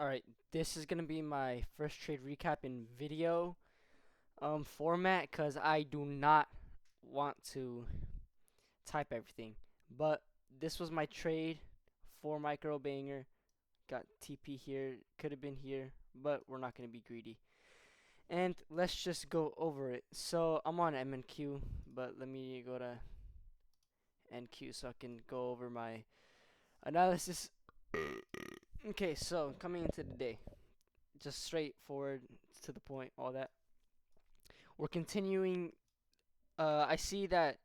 Alright, this is gonna be my first trade recap in video format because I do not want to type everything. But this was my trade for micro banger. Got TP here, could have been here, but we're not gonna be greedy. And let's just go over it. So I'm on MNQ, but let me go to NQ so I can go over my analysis. Okay, so coming into the day, just straightforward to the point, all that. We're continuing. I see that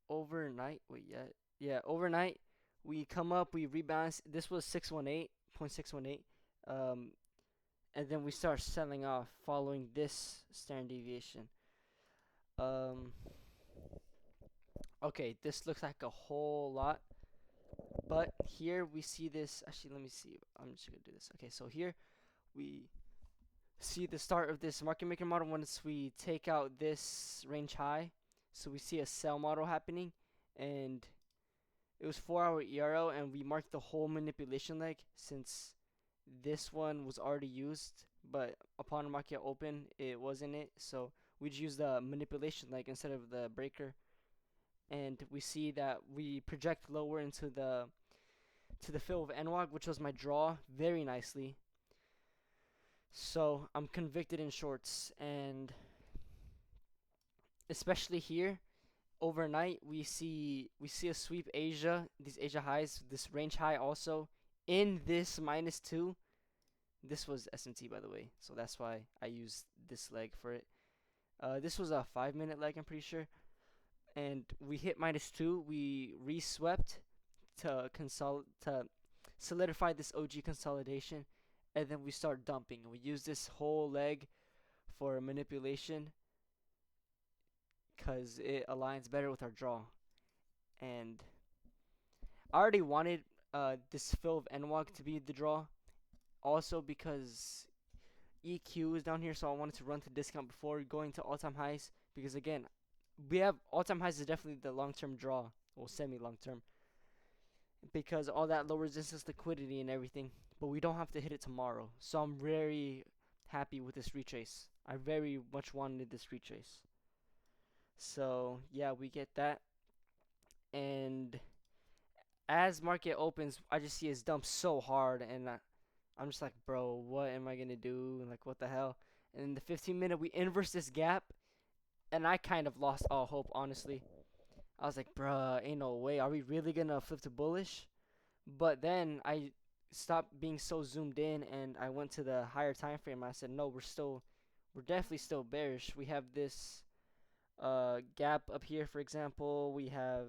overnight. Wait, yeah. Overnight, we come up, we rebalance. This was 618.618, and then we start selling off following this standard deviation. Um, okay, this looks like a whole lot, but here we see this. Actually, let me see. I'm just gonna do this. Okay, so here we see the start of this market maker model once we take out this range high. So we see a sell model happening, and it was 4-hour ERO, and we marked the whole manipulation leg since this one was already used, but upon market open it wasn't it. So we'd use the manipulation leg instead of the breaker, and we see that we project lower into the fill of NWAG, which was my draw, very nicely. So I'm convicted in shorts, and especially here overnight we see a sweep Asia, these Asia highs, this range high also in this -2. This was SMT, by the way, so that's why I used this leg for it. This was a 5-minute leg, I'm pretty sure, and we hit -2. We reswept to solidify this OG consolidation, and then we start dumping, and we use this whole leg for manipulation because it aligns better with our draw. And I already wanted this fill of NWAG to be the draw, also because EQ is down here, so I wanted to run to discount before going to all-time highs, because again, we have all-time highs is definitely the long-term draw, well, semi-long-term, because all that low resistance liquidity and everything, but we don't have to hit it tomorrow. So I'm very happy with this retrace. I very much wanted this retrace. So yeah, we get that, and as market opens, I just see his dump so hard, and I'm just like, bro, what am I gonna do? Like, what the hell? And in the 15-minute, we inverse this gap, and I kind of lost all hope, honestly. I was like, bruh, ain't no way. Are we really gonna flip to bullish? But then I stopped being so zoomed in, and I went to the higher time frame. I said, no, we're definitely still bearish. We have this gap up here, for example. We have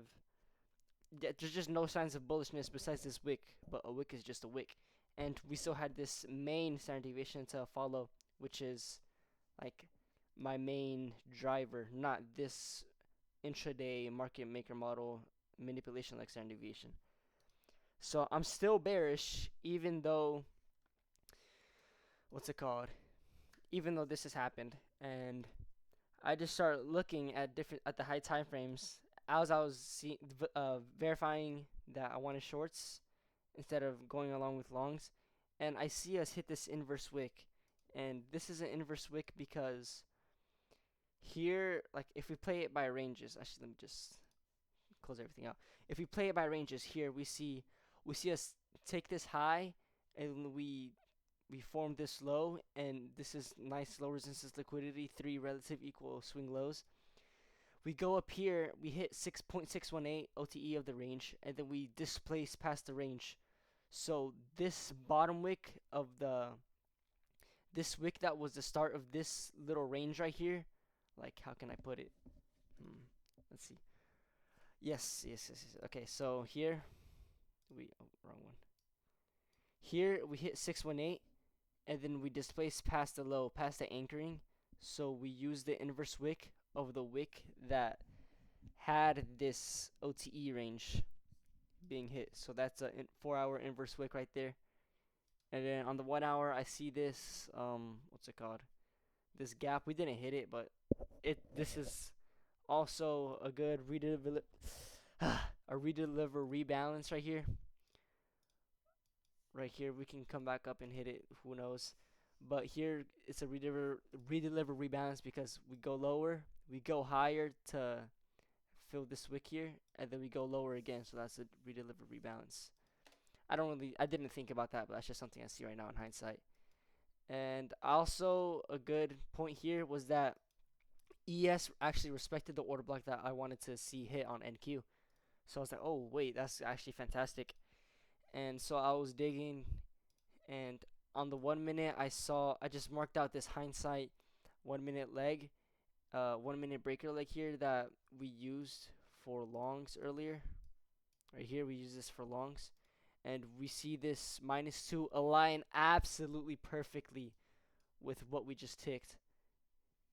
there's just no signs of bullishness besides this wick, but a wick is just a wick. And we still had this main standard deviation to follow, which is like my main driver, not this intraday market maker model manipulation like standard deviation. So I'm still bearish, even though what's it called? Even though this has happened, and I just start looking at the high time frames as I was verifying that I wanted shorts instead of going along with longs, and I see us hit this inverse wick, and this is an inverse wick because here, like, if we play it by ranges, actually let me just close everything out. If we play it by ranges, here we see us take this high, and we form this low, and this is nice low resistance liquidity, 3 relative equal swing lows. We go up here, we hit 6.618 OTE of the range, and then we displace past the range. So this bottom wick of this wick that was the start of this little range right here, like, how can I put it? Let's see. Yes. Okay, so here wrong one. Here we hit 618, and then we displace past the low, past the anchoring. So we use the inverse wick of the wick that had this OTE range being hit. So that's a 4-hour inverse wick right there. And then on the 1 hour, I see this what's it called? This gap. We didn't hit it, but this is also a good redeliver rebalance right here. right here. We can come back up and hit it. Who knows? But here it's a redeliver rebalance because we go lower, we go higher to fill this wick here, and then we go lower again. So that's a redeliver rebalance. I didn't think about that, but that's just something I see right now in hindsight. And also a good point here was that ES actually respected the order block that I wanted to see hit on NQ. So I was like, oh wait, that's actually fantastic. And so I was digging, and on the 1 minute I just marked out this hindsight 1 minute leg, 1 minute breaker leg here that we used for longs earlier. Right here we use this for longs, and we see this -2 align absolutely perfectly with what we just ticked.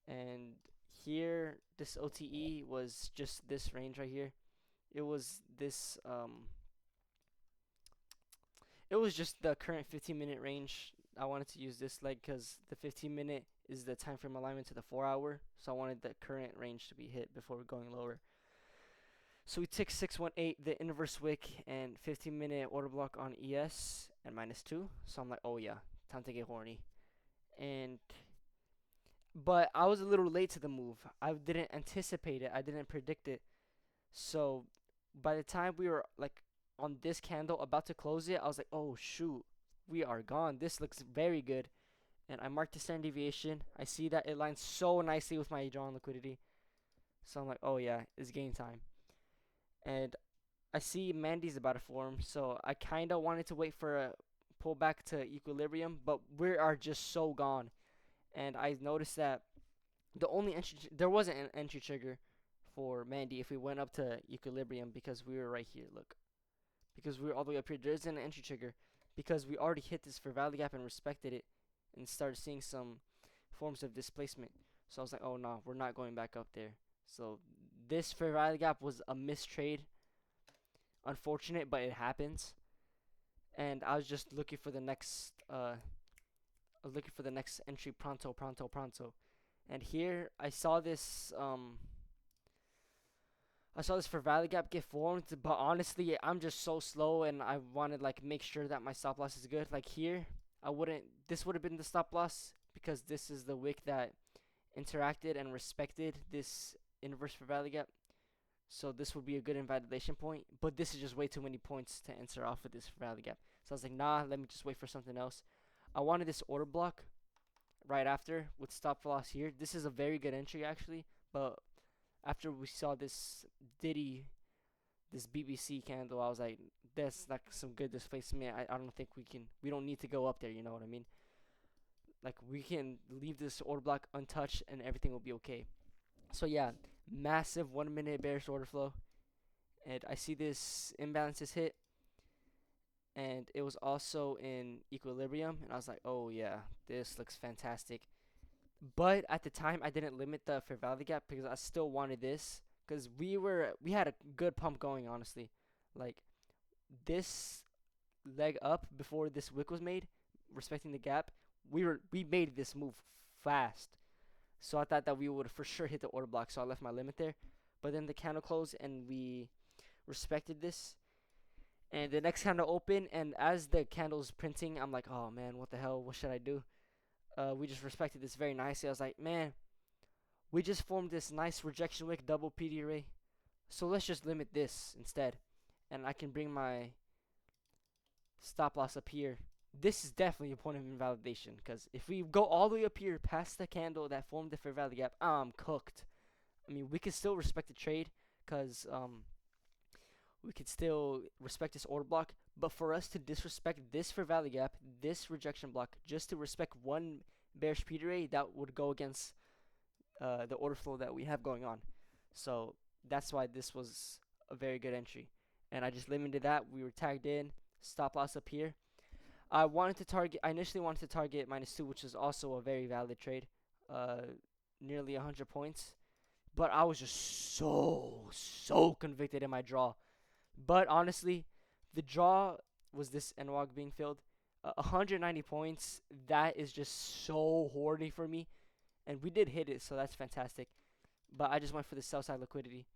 And here this OTE was just this range right here. It was this it was just the current 15-minute range. I wanted to use this leg because the 15-minute is the time frame alignment to the 4 hour, so I wanted the current range to be hit before going lower. So we tick 618, the inverse wick, and 15-minute order block on ES and -2. So I'm like, oh yeah, time to get horny. But I was a little late to the move. I didn't anticipate it. I didn't predict it. So by the time we were like on this candle about to close it, I was like, oh shoot, we are gone. This looks very good. And I marked the standard deviation. I see that it lines so nicely with my drawn liquidity. So I'm like, oh yeah, it's game time. And I see Mandy's about to form, so I kind of wanted to wait for a pullback to equilibrium, but we are just so gone. And I noticed that there wasn't an entry trigger for Mandy if we went up to equilibrium because we were right here. Look, because we were all the way up here. There isn't an entry trigger because we already hit this fair value gap and respected it and started seeing some forms of displacement. So I was like, oh no, we're not going back up there. So this fair value gap was a mistrade. Unfortunate, but it happens. And I was just looking for the next entry pronto. And here I saw this for value gap get formed, but honestly I'm just so slow and I wanted like make sure that my stop loss is good. Like here this would have been the stop loss because this is the wick that interacted and respected this inverse for value gap. So this would be a good invalidation point, but this is just way too many points to enter off with this value gap. So I was like, nah, let me just wait for something else. I wanted this order block right after with stop loss here. This is a very good entry actually, but after we saw this BBC candle, I was like, that's like some good displacement. I don't think we don't need to go up there, you know what I mean? Like we can leave this order block untouched and everything will be okay. So yeah, massive 1 minute bearish order flow, and I see this imbalances hit, and it was also in equilibrium, and I was like, oh yeah, this looks fantastic. But at the time I didn't limit the fair value gap because I still wanted this because we had a good pump going, honestly. Like this leg up before this wick was made, respecting the gap, we made this move fast. So I thought that we would for sure hit the order block, so I left my limit there. But then the candle closed and we respected this. And the next candle opened, and as the candle's printing, I'm like, oh man, what the hell? What should I do? We just respected this very nicely. I was like, man, we just formed this nice rejection wick double PD array. So let's just limit this instead. And I can bring my stop loss up here. This is definitely a point of invalidation because if we go all the way up here past the candle that formed the fair value gap, I'm cooked. I mean, we can still respect the trade because we could still respect this order block, but for us to disrespect this fair value gap, this rejection block, just to respect one bearish P array, that would go against the order flow that we have going on. So that's why this was a very good entry, and I just limited that. We were tagged in, stop loss up here. I initially wanted to target -2, which is also a very valid trade, nearly 100 points. But I was just so convicted in my draw. But honestly, the draw was this NWOG being filled. 190 points, that is just so horny for me. And we did hit it, so that's fantastic. But I just went for the sell side liquidity.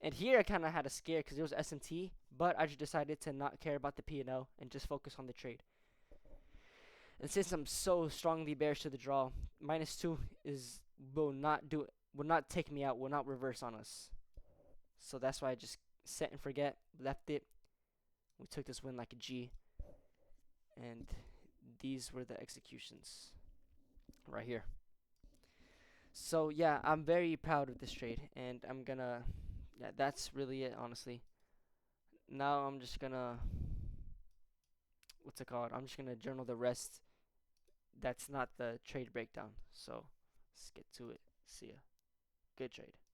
And here I kind of had a scare because it was S&T, but I just decided to not care about the P&L and just focus on the trade. And since I'm so strongly bearish to the draw, -2 is will not take me out, will not reverse on us. So that's why I just set and forget, left it. We took this win like a G, and these were the executions right here. So yeah, I'm very proud of this trade, and I'm gonna, yeah, that's really it, honestly. Now I'm just gonna, what's it called? I'm just gonna journal the rest. That's not the trade breakdown. So let's get to it. See ya. Good trade.